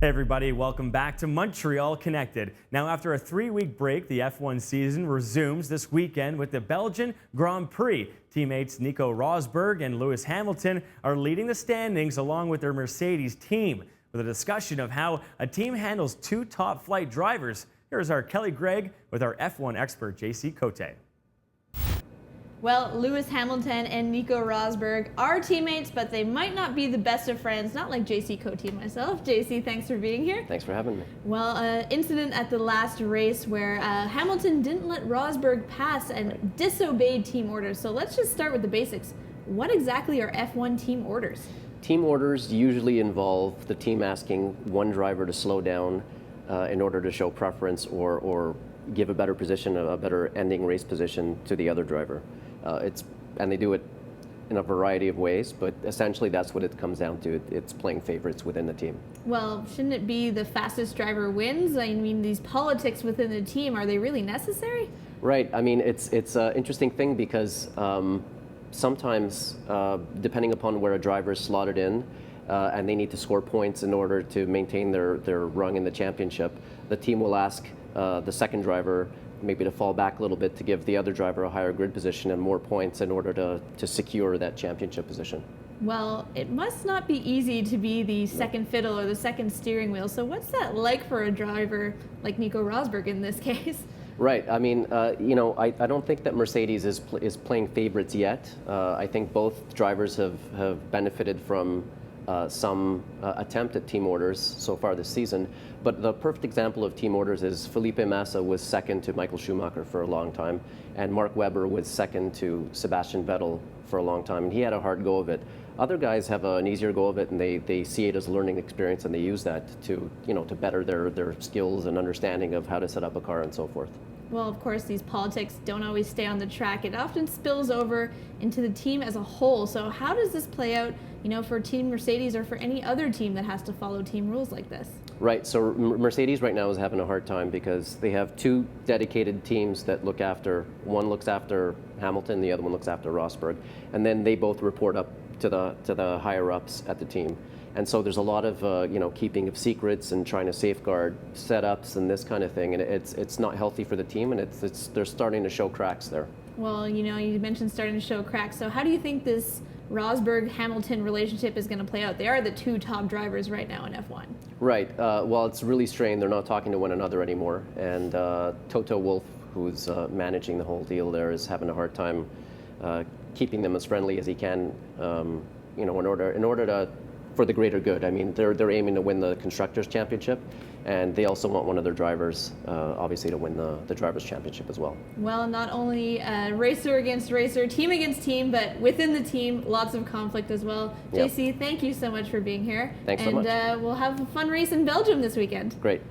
Hey everybody, welcome back to Montreal Connected. Now after a 3-week break, the F1 season resumes this weekend with the Belgian Grand Prix. Teammates Nico Rosberg and Lewis Hamilton are leading the standings along with their Mercedes team. With a discussion of how a team handles 2 top flight drivers, here's our Kelly Gregg with our F1 expert JC Cote. Well, Lewis Hamilton and Nico Rosberg are teammates, but they might not be the best of friends, not like JC Cote and myself. JC, thanks for being here. Thanks for having me. Well, incident at the last race where Hamilton didn't let Rosberg pass and disobeyed team orders. So let's just start with the basics. What exactly are F1 team orders? Team orders usually involve the team asking one driver to slow down in order to show preference or give a better position, a better ending race position to the other driver. And they do it in a variety of ways, but essentially that's what it comes down to. It's playing favorites within the team. Well, shouldn't it be the fastest driver wins? I mean, these politics within the team, are they really necessary? Right. I mean, it's an interesting thing because sometimes, depending upon where a driver is slotted in, and they need to score points in order to maintain their rung in the championship, the team will ask the second driver maybe to fall back a little bit to give the other driver a higher grid position and more points in order to secure that championship position. Well, it must not be easy to be the second fiddle or the second steering wheel. So what's that like for a driver like Nico Rosberg in this case? Right. I mean, I don't think that Mercedes is playing favorites yet. I think both drivers have benefited from some attempt at team orders so far this season. But the perfect example of team orders is Felipe Massa was second to Michael Schumacher for a long time, and Mark Webber was second to Sebastian Vettel for a long time, and he had a hard go of it. Other guys have an easier go of it, and they see it as a learning experience, and they use that to better their skills and understanding of how to set up a car and so forth. Well, of course, these politics don't always stay on the track. It often spills over into the team as a whole. So how does this play out, for Team Mercedes or for any other team that has to follow team rules like this? Right. So Mercedes right now is having a hard time because they have 2 dedicated teams that look after, one looks after Hamilton, the other one looks after Rosberg, and then they both report up to the higher ups at the team. And so there's a lot of keeping of secrets and trying to safeguard setups and this kind of thing, and it's not healthy for the team, and they're starting to show cracks there. Well, you mentioned starting to show cracks. So how do you think this Rosberg-Hamilton relationship is going to play out? They are the 2 top drivers right now in F1. Right. Well, it's really strained. They're not talking to one another anymore, and Toto Wolff, who's managing the whole deal there, is having a hard time keeping them as friendly as he can. In order to for the greater good. I mean, they're aiming to win the Constructors' Championship, and they also want one of their drivers, obviously, to win the Drivers' Championship as well. Well, not only racer against racer, team against team, but within the team, lots of conflict as well. Yep. JC, thank you so much for being here. Thanks so much. And we'll have a fun race in Belgium this weekend. Great.